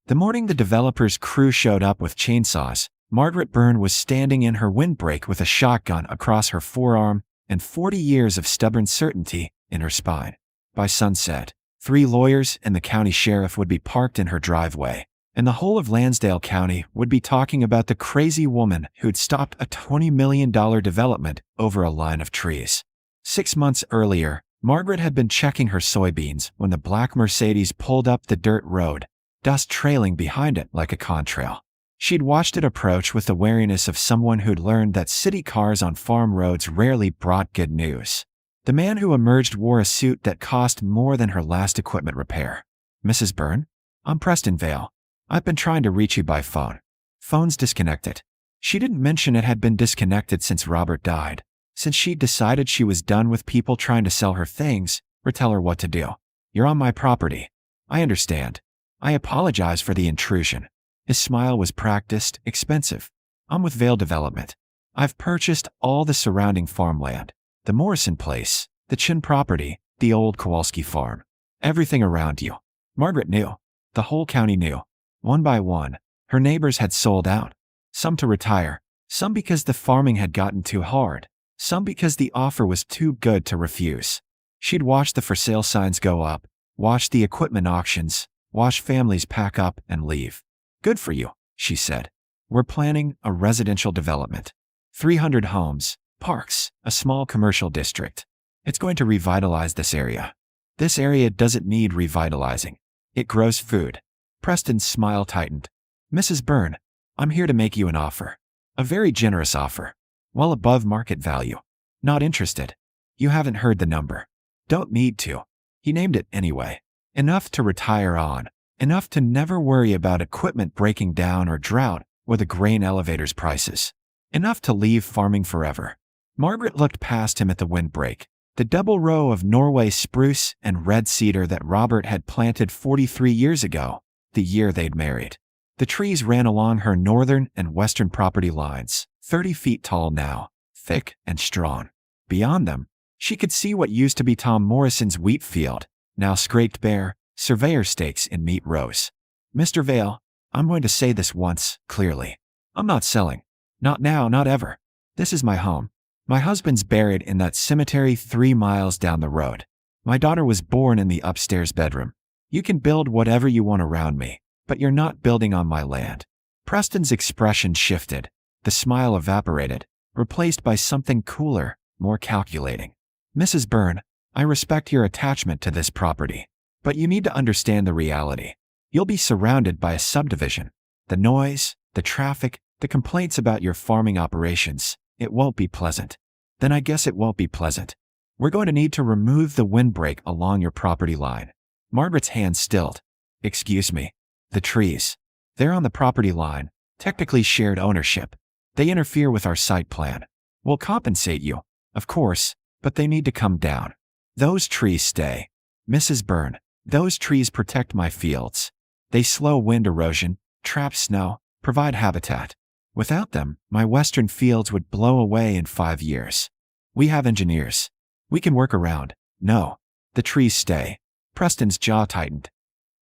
The morning the developer's crew showed up with chainsaws, Margaret Byrne was standing in her windbreak with a shotgun across her forearm and 40 years of stubborn certainty in her spine. By sunset, 3 lawyers and the county sheriff would be parked in her driveway, and the whole of Lansdale County would be talking about the crazy woman who'd stopped a $20 million development over a line of trees. 6 months earlier, Margaret had been checking her soybeans when the black Mercedes pulled up the dirt road, dust trailing behind it like a contrail. She'd watched it approach with the wariness of someone who'd learned that city cars on farm roads rarely brought good news. The man who emerged wore a suit that cost more than her last equipment repair. "Mrs. Byrne? I'm Preston Vale. I've been trying to reach you by phone. Phone's disconnected." She didn't mention it had been disconnected since Robert died, since she'd decided she was done with people trying to sell her things or tell her what to do. "You're on my property. I understand. I apologize for the intrusion." His smile was practiced, expensive. "I'm with Vale Development. I've purchased all the surrounding farmland. The Morrison place, the Chin property, the old Kowalski farm. Everything around you." Margaret knew. The whole county knew. One by one, her neighbors had sold out. Some to retire, some because the farming had gotten too hard, some because the offer was too good to refuse. She'd watched the for sale signs go up, watched the equipment auctions, watched families pack up and leave. "Good for you," she said. "We're planning a residential development. 300 homes, parks, a small commercial district. It's going to revitalize this area." "This area doesn't need revitalizing. It grows food." Preston's smile tightened. "Mrs. Byrne, I'm here to make you an offer. A very generous offer. Well above market value. Not interested? You haven't heard the number. Don't need to." He named it anyway. Enough to retire on. Enough to never worry about equipment breaking down or drought or the grain elevator's prices. Enough to leave farming forever. Margaret looked past him at the windbreak, the double row of Norway spruce and red cedar that Robert had planted 43 years ago, the year they'd married. The trees ran along her northern and western property lines, 30 feet tall now, thick and strong. Beyond them, she could see what used to be Tom Morrison's wheat field, now scraped bare, surveyor stakes in meat rows. "Mr. Vale, I'm going to say this once, clearly. I'm not selling. Not now, not ever. This is my home. My husband's buried in that cemetery 3 miles down the road. My daughter was born in the upstairs bedroom. You can build whatever you want around me, but you're not building on my land." Preston's expression shifted. The smile evaporated, replaced by something cooler, more calculating. "Mrs. Byrne, I respect your attachment to this property, but you need to understand the reality. You'll be surrounded by a subdivision. The noise, the traffic, the complaints about your farming operations. It won't be pleasant." "Then I guess it won't be pleasant. We're going to need to remove the windbreak along your property line." Margaret's hand stilled. "Excuse me. The trees. They're on the property line, technically shared ownership. They interfere with our site plan. We'll compensate you, of course, but they need to come down. Those trees stay. Mrs. Byrne, those trees protect my fields. They slow wind erosion, trap snow, provide habitat. Without them, my western fields would blow away in 5 years. We have engineers. We can work around." "No. The trees stay." Preston's jaw tightened.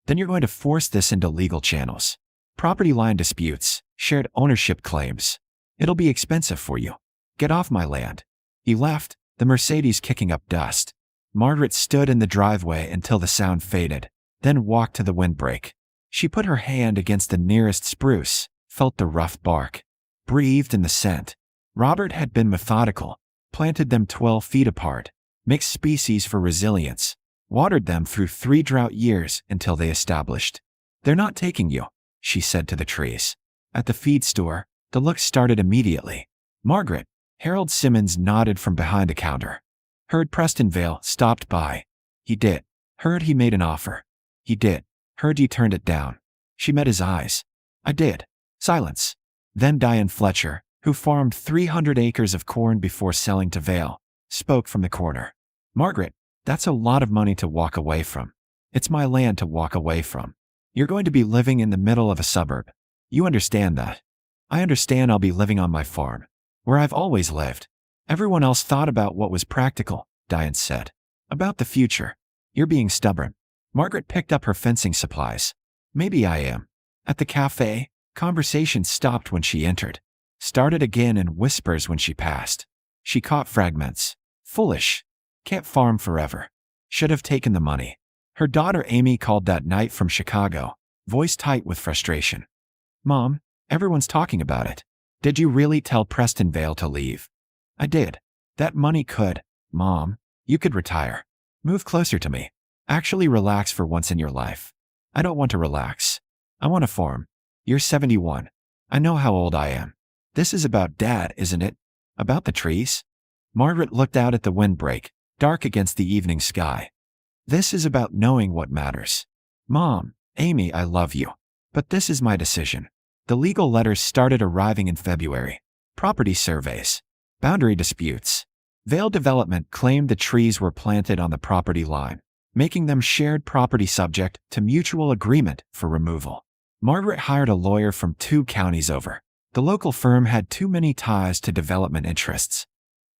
"Then you're going to force this into legal channels. Property line disputes, shared ownership claims. It'll be expensive for you. Get off my land." He left, the Mercedes kicking up dust. Margaret stood in the driveway until the sound faded, then walked to the windbreak. She put her hand against the nearest spruce, felt the rough bark, breathed in the scent. Robert had been methodical, planted them 12 feet apart, mixed species for resilience, watered them through 3 drought years until they established. "They're not taking you," she said to the trees. At the feed store, the look started immediately. "Margaret," Harold Simmons nodded from behind a counter. "Heard Preston Vale stopped by." "He did." "Heard he made an offer." "He did." "Heard you turned it down." She met his eyes. "I did." Silence. Then Diane Fletcher, who farmed 300 acres of corn before selling to Vale, spoke from the corner. "Margaret, that's a lot of money to walk away from. It's my land to walk away from. You're going to be living in the middle of a suburb. You understand that." "I understand I'll be living on my farm, where I've always lived." "Everyone else thought about what was practical," Diane said. "About the future. You're being stubborn." Margaret picked up her fencing supplies. "Maybe I am. At the cafe, conversation stopped when she entered, started again in whispers when she passed. She caught fragments. Foolish. Can't farm forever. Should have taken the money. Her daughter Amy called that night from Chicago, voice tight with frustration. Mom, everyone's talking about it. Did you really tell Preston Vale to leave? I did. That money could. Mom, you could retire. Move closer to me. Actually relax for once in your life. I don't want to relax. I want to farm. You're 71. I know how old I am. This is about Dad, isn't it? About the trees? Margaret looked out at the windbreak, dark against the evening sky. This is about knowing what matters. Mom, Amy, I love you. But this is my decision. The legal letters started arriving in February. Property surveys. Boundary disputes. Vale Development claimed the trees were planted on the property line, making them shared property subject to mutual agreement for removal. Margaret hired a lawyer from 2 counties over. The local firm had too many ties to development interests.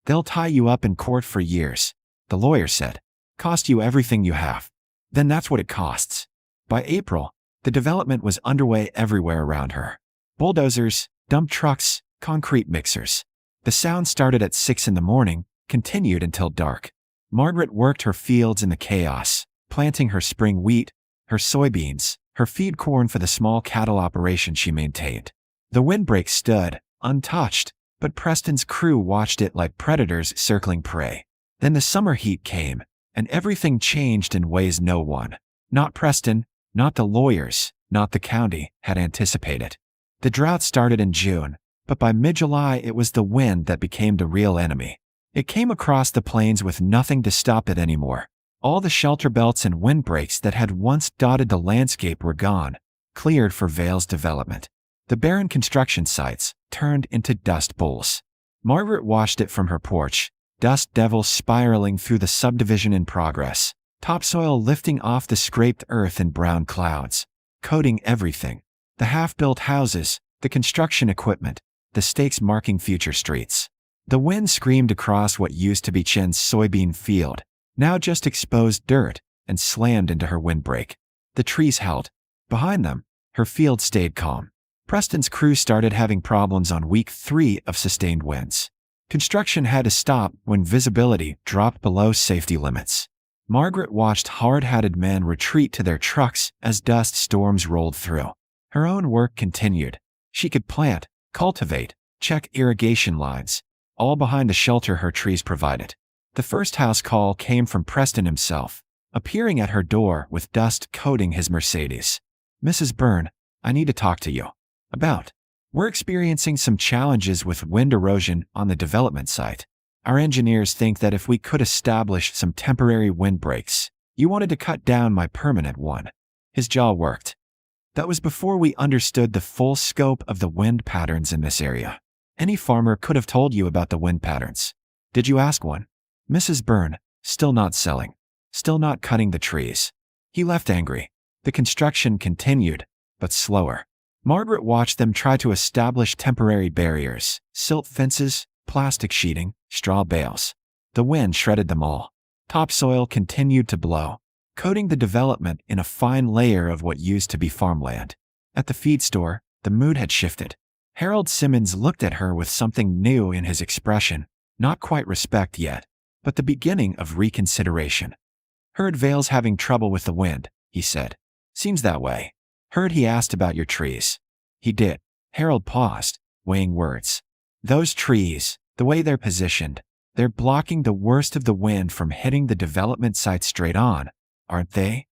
They'll tie you up in court for years, the lawyer said. Cost you everything you have. Then that's what it costs. By April, the development was underway everywhere around her. Bulldozers, dump trucks, concrete mixers. The sound started at 6 in the morning, continued until dark. Margaret worked her fields in the chaos, planting her spring wheat, her soybeans, her feed corn for the small cattle operation she maintained. The windbreak stood, untouched, but Preston's crew watched it like predators circling prey. Then the summer heat came, and everything changed in ways no one, not Preston, not the lawyers, not the county, had anticipated. The drought started in June, but by mid-July it was the wind that became the real enemy. It came across the plains with nothing to stop it anymore. All the shelter belts and windbreaks that had once dotted the landscape were gone, cleared for Vale's development. The barren construction sites turned into dust bowls. Margaret watched it from her porch, dust devils spiraling through the subdivision in progress, topsoil lifting off the scraped earth in brown clouds, coating everything. The half-built houses, the construction equipment, the stakes marking future streets. The wind screamed across what used to be Chen's soybean field, now just exposed dirt, and slammed into her windbreak. The trees held. Behind them, her field stayed calm. Preston's crew started having problems on week 3 of sustained winds. Construction had to stop when visibility dropped below safety limits. Margaret watched hard-hatted men retreat to their trucks as dust storms rolled through. Her own work continued. She could plant, cultivate, check irrigation lines, all behind the shelter her trees provided. The first house call came from Preston himself, appearing at her door with dust coating his Mercedes. Mrs. Byrne, I need to talk to you. About. We're experiencing some challenges with wind erosion on the development site. Our engineers think that if we could establish some temporary windbreaks, you wanted to cut down my permanent one. His jaw worked. That was before we understood the full scope of the wind patterns in this area. Any farmer could have told you about the wind patterns. Did you ask one? Mrs. Byrne, still not selling. Still not cutting the trees. He left angry. The construction continued, but slower. Margaret watched them try to establish temporary barriers, silt fences, plastic sheeting, straw bales. The wind shredded them all. Topsoil continued to blow, coating the development in a fine layer of what used to be farmland. At the feed store, the mood had shifted. Harold Simmons looked at her with something new in his expression, not quite respect yet, but the beginning of reconsideration. Heard Vale's having trouble with the wind, he said. Seems that way. Heard he asked about your trees. He did. Harold paused, weighing words. Those trees, the way they're positioned, they're blocking the worst of the wind from hitting the development site straight on, aren't they?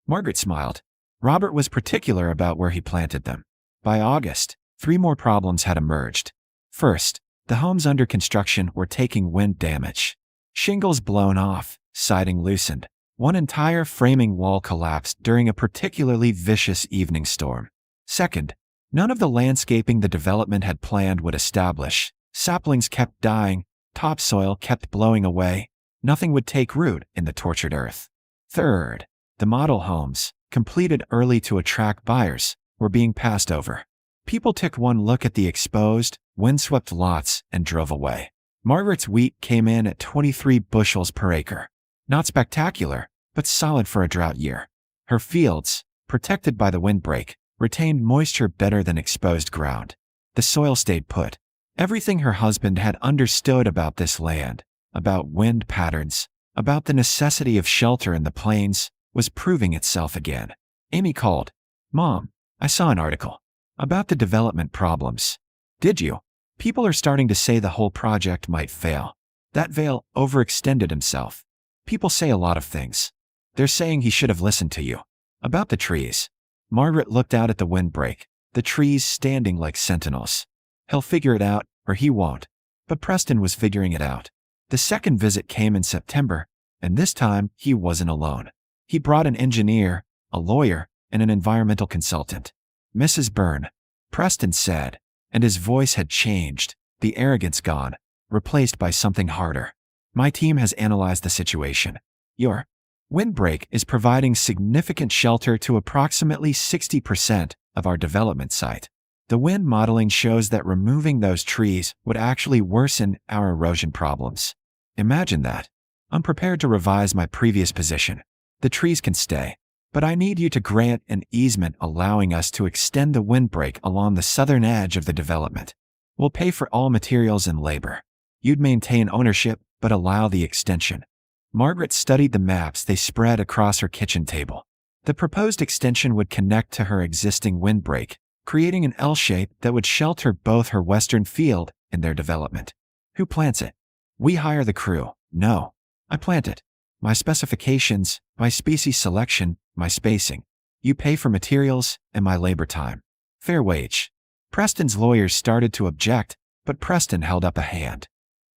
Margaret smiled. Robert was particular about where he planted them. By August, 3 more problems had emerged. First, the homes under construction were taking wind damage. Shingles blown off, siding loosened. One entire framing wall collapsed during a particularly vicious evening storm. Second, none of the landscaping the development had planned would establish. Saplings kept dying, topsoil kept blowing away. Nothing would take root in the tortured earth. Third, the model homes, completed early to attract buyers, were being passed over. People took one look at the exposed, windswept lots and drove away. Margaret's wheat came in at 23 bushels per acre. Not spectacular, but solid for a drought year. Her fields, protected by the windbreak, retained moisture better than exposed ground. The soil stayed put. Everything her husband had understood about this land, about wind patterns, about the necessity of shelter in the plains, was proving itself again. Amy called. "Mom, I saw an article about the development problems." "Did you?" "People are starting to say the whole project might fail. That Vale overextended himself. People say a lot of things. They're saying he should have listened to you." "About the trees." Margaret looked out at the windbreak, the trees standing like sentinels. "He'll figure it out, or he won't." But Preston was figuring it out. The second visit came in September, and this time he wasn't alone. He brought an engineer, a lawyer, and an environmental consultant. "Mrs. Byrne," Preston said, and his voice had changed, the arrogance gone, replaced by something harder. "My team has analyzed the situation. Your windbreak is providing significant shelter to approximately 60% of our development site. The wind modeling shows that removing those trees would actually worsen our erosion problems. Imagine that. I'm prepared to revise my previous position. The trees can stay, but I need you to grant an easement allowing us to extend the windbreak along the southern edge of the development. We'll pay for all materials and labor. You'd maintain ownership, but allow the extension." Margaret studied the maps they spread across her kitchen table. The proposed extension would connect to her existing windbreak, creating an L shape that would shelter both her western field and their development. "Who plants it?" "We hire the crew." "No. I plant it. My specifications, my species selection, my spacing. You pay for materials and my labor time. Fair wage." Preston's lawyers started to object, but Preston held up a hand.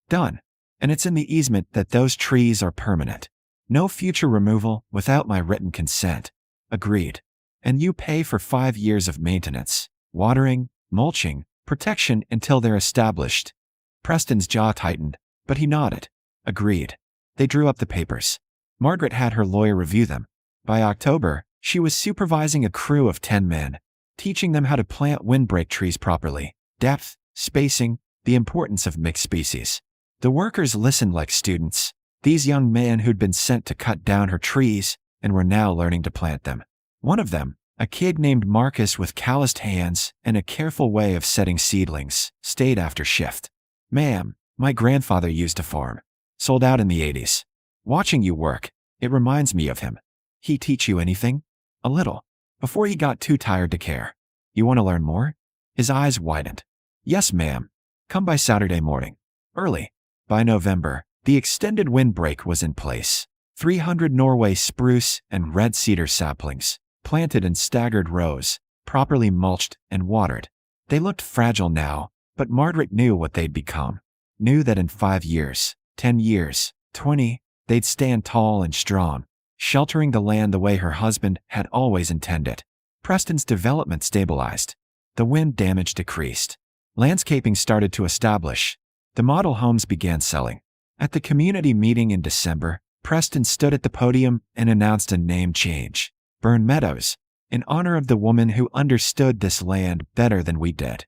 "Done. And it's in the easement that those trees are permanent. No future removal without my written consent." "Agreed. And you pay for 5 years of maintenance, watering, mulching, protection until they're established." Preston's jaw tightened, but he nodded. "Agreed." They drew up the papers. Margaret had her lawyer review them. By October, she was supervising a crew of 10 men, teaching them how to plant windbreak trees properly, depth, spacing, the importance of mixed species. The workers listened like students, these young men who'd been sent to cut down her trees and were now learning to plant them. One of them, a kid named Marcus with calloused hands and a careful way of setting seedlings, stayed after shift. "Ma'am, my grandfather used to farm. Sold out in the 80s. Watching you work, it reminds me of him." "He teach you anything?" "A little. Before he got too tired to care." "You want to learn more?" His eyes widened. "Yes, ma'am. Come by Saturday morning. Early." By November, the extended windbreak was in place. 300 Norway spruce and red cedar saplings, planted in staggered rows, properly mulched and watered. They looked fragile now, but Margaret knew what they'd become. Knew that in 5 years, 10 years, 20, they'd stand tall and strong, sheltering the land the way her husband had always intended. Preston's development stabilized. The wind damage decreased. Landscaping started to establish. The model homes began selling. At the community meeting in December, Preston stood at the podium and announced a name change. Byrne Meadows, in honor of the woman who understood this land better than we did.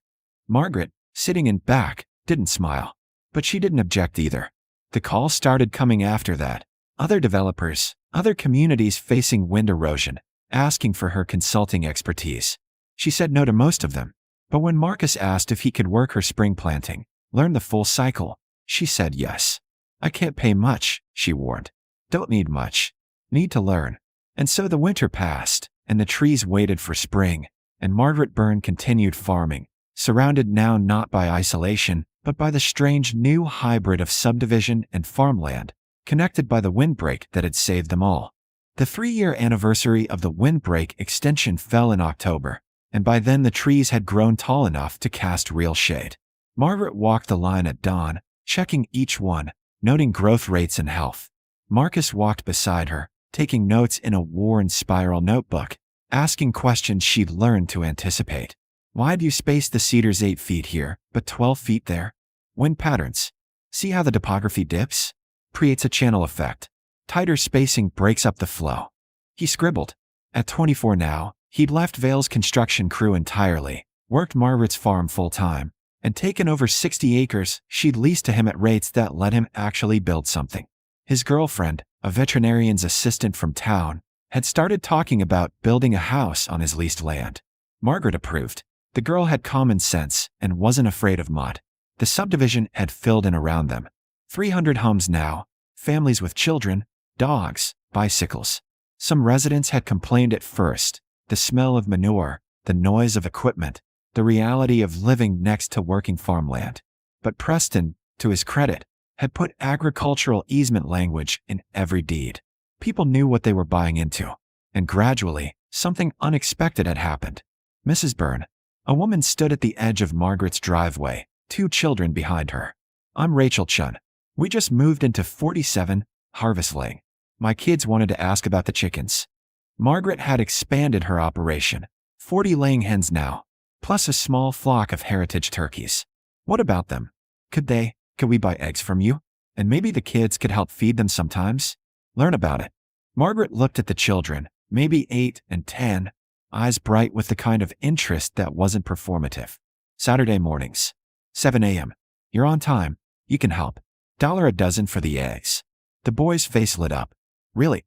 Margaret, sitting in back, didn't smile. But she didn't object either. The calls started coming after that. Other developers, other communities facing wind erosion, asking for her consulting expertise. She said no to most of them. But when Marcus asked if he could work her spring planting, learn the full cycle, she said yes. "I can't pay much," she warned. "Don't need much. Need to learn." And so the winter passed, and the trees waited for spring, and Margaret Byrne continued farming, surrounded now not by isolation, but by the strange new hybrid of subdivision and farmland, connected by the windbreak that had saved them all. The 3-year anniversary of the windbreak extension fell in October, and by then the trees had grown tall enough to cast real shade. Margaret walked the line at dawn, checking each one, noting growth rates and health. Marcus walked beside her, taking notes in a worn spiral notebook, asking questions she'd learned to anticipate. "Why do you space the cedars 8 feet here, but 12 feet there?" "Wind patterns. See how the topography dips? Creates a channel effect. Tighter spacing breaks up the flow." He scribbled. At 24 now, he'd left Vale's construction crew entirely, worked Margaret's farm full-time, and taken over 60 acres she'd leased to him at rates that let him actually build something. His girlfriend, a veterinarian's assistant from town, had started talking about building a house on his leased land. Margaret approved. The girl had common sense and wasn't afraid of mud. The subdivision had filled in around them. 300 homes now, families with children, dogs, bicycles. Some residents had complained at first. The smell of manure, the noise of equipment, the reality of living next to working farmland. But Preston, to his credit, had put agricultural easement language in every deed. People knew what they were buying into. And gradually, something unexpected had happened. Mrs. Byrne, a woman, stood at the edge of Margaret's driveway, 2 children behind her. "I'm Rachel Chun. We just moved into 47, Harvest Lane. My kids wanted to ask about the chickens." Margaret had expanded her operation. 40 laying hens now, plus a small flock of heritage turkeys. "What about them? Could we buy eggs from you? And maybe the kids could help feed them sometimes? Learn about it." Margaret looked at the children, maybe 8 and 10, eyes bright with the kind of interest that wasn't performative. "Saturday mornings. 7 a.m. You're on time. You can help. $1 a dozen for the eggs." The boy's face lit up. Really?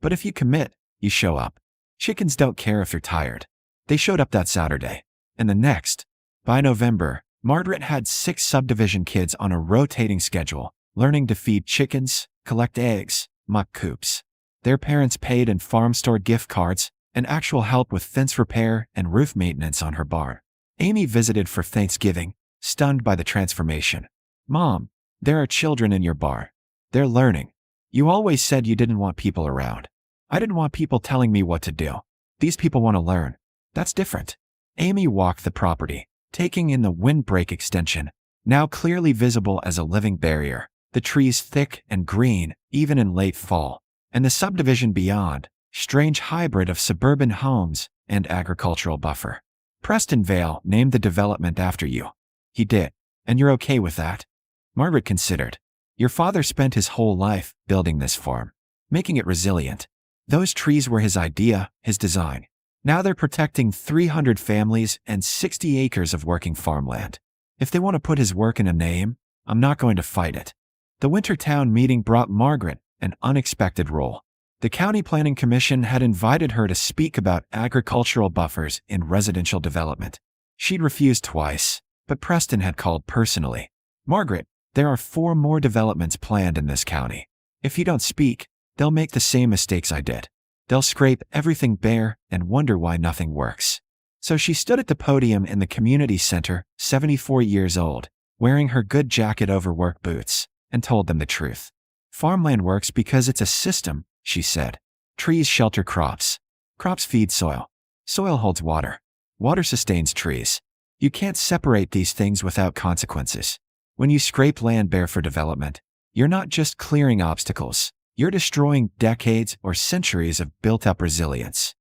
But if you commit, you show up. Chickens don't care if you're tired." They showed up that Saturday. And the next. By November, Margaret had 6 subdivision kids on a rotating schedule, learning to feed chickens, collect eggs, muck coops. Their parents paid in farm-store gift cards and actual help with fence repair and roof maintenance on her barn. Amy visited for Thanksgiving, stunned by the transformation. "Mom, there are children in your barn. They're learning. You always said you didn't want people around." "I didn't want people telling me what to do. These people want to learn. That's different." Amy walked the property, taking in the Windbreak extension, now clearly visible as a living barrier, the trees thick and green, even in late fall, and the subdivision beyond, strange hybrid of suburban homes and agricultural buffer. "Preston Vale named the development after you." "He did. And you're okay with that?" Margaret considered. "Your father spent his whole life building this farm, making it resilient. Those trees were his idea, his design. Now they're protecting 300 families and 60 acres of working farmland. If they want to put his work in a name, I'm not going to fight it." The winter town meeting brought Margaret an unexpected role. The County Planning Commission had invited her to speak about agricultural buffers in residential development. She'd refused twice, but Preston had called personally. "Margaret, there are 4 more developments planned in this county. If you don't speak, they'll make the same mistakes I did. They'll scrape everything bare and wonder why nothing works." So she stood at the podium in the community center, 74 years old, wearing her good jacket over work boots, and told them the truth. "Farmland works because it's a system," she said. "Trees shelter crops. Crops feed soil. Soil holds water. Water sustains trees. You can't separate these things without consequences. When you scrape land bare for development, you're not just clearing obstacles. You're destroying decades or centuries of built-up resilience."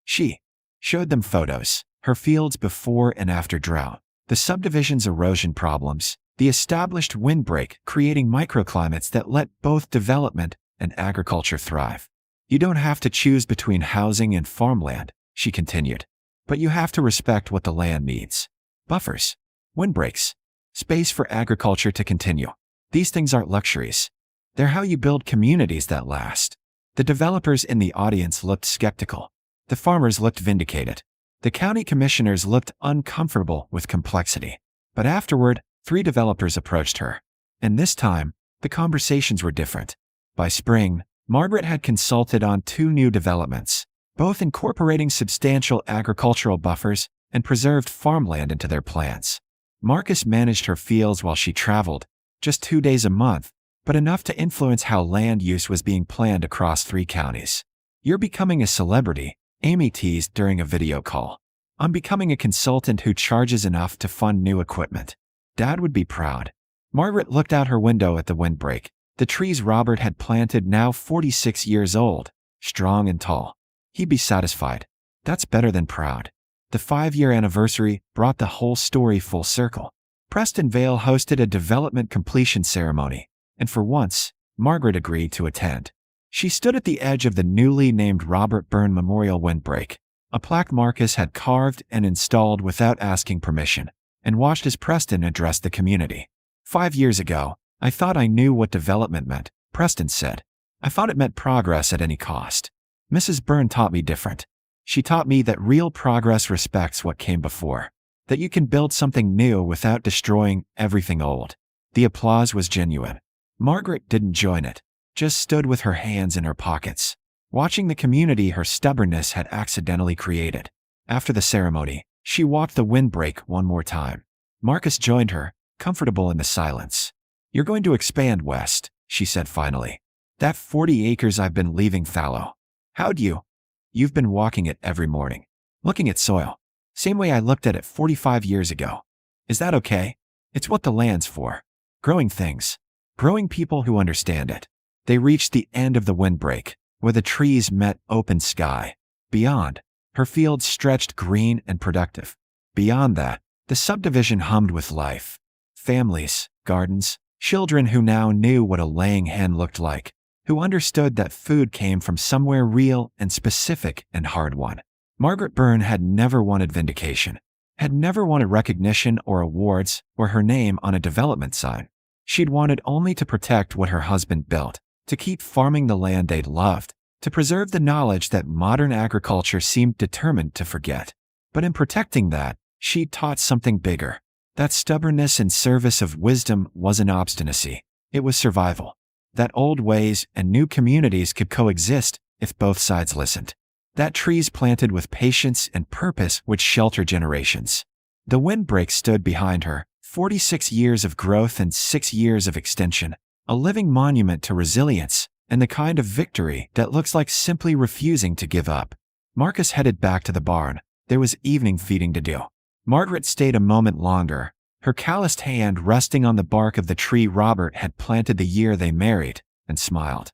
She showed them photos, her fields before and after drought, the subdivision's erosion problems, the established windbreak creating microclimates that let both development and agriculture thrive. "You don't have to choose between housing and farmland," she continued, "but you have to respect what the land needs. Buffers, windbreaks, space for agriculture to continue. These things aren't luxuries. They're how you build communities that last." The developers in the audience looked skeptical. The farmers looked vindicated. The county commissioners looked uncomfortable with complexity. But afterward, 3 developers approached her. And this time, the conversations were different. By spring, Margaret had consulted on 2 new developments, both incorporating substantial agricultural buffers and preserved farmland into their plans. Marcus managed her fields while she traveled, just 2 days a month, but enough to influence how land use was being planned across 3 counties. "You're becoming a celebrity," Amy teased during a video call. "I'm becoming a consultant who charges enough to fund new equipment. Dad would be proud." Margaret looked out her window at the windbreak, the trees Robert had planted now 46 years old, strong and tall. He'd be satisfied. That's better than proud. The 5-year anniversary brought the whole story full circle. Preston Vale hosted a development completion ceremony, and for once, Margaret agreed to attend. She stood at the edge of the newly named Robert Byrne Memorial Windbreak, a plaque Marcus had carved and installed without asking permission, and watched as Preston addressed the community. 5 years ago, I thought I knew what development meant, Preston said. I thought it meant progress at any cost. Mrs. Byrne taught me different. She taught me that real progress respects what came before, that you can build something new without destroying everything old. The applause was genuine. Margaret didn't join it, just stood with her hands in her pockets, watching the community her stubbornness had accidentally created. After the ceremony, she walked the windbreak one more time. Marcus joined her, comfortable in the silence. "You're going to expand west," she said finally. "That 40 acres I've been leaving fallow. How'd you? You've been walking it every morning, looking at soil. Same way I looked at it 45 years ago. Is that okay? It's what the land's for. Growing things. Growing people who understand it." They reached the end of the windbreak, where the trees met open sky. Beyond, her fields stretched green and productive. Beyond that, the subdivision hummed with life. Families, gardens, children who now knew what a laying hen looked like, who understood that food came from somewhere real and specific and hard-won. Margaret Byrne had never wanted vindication, had never wanted recognition or awards or her name on a development sign. She'd wanted only to protect what her husband built, to keep farming the land they'd loved, to preserve the knowledge that modern agriculture seemed determined to forget. But in protecting that, she taught something bigger. That stubbornness in service of wisdom wasn't obstinacy, it was survival. That old ways and new communities could coexist if both sides listened. That trees planted with patience and purpose would shelter generations. The windbreak stood behind her, 46 years of growth and 6 years of extension, a living monument to resilience and the kind of victory that looks like simply refusing to give up. Marcus headed back to the barn. There was evening feeding to do. Margaret stayed a moment longer, her calloused hand resting on the bark of the tree Robert had planted the year they married, and smiled.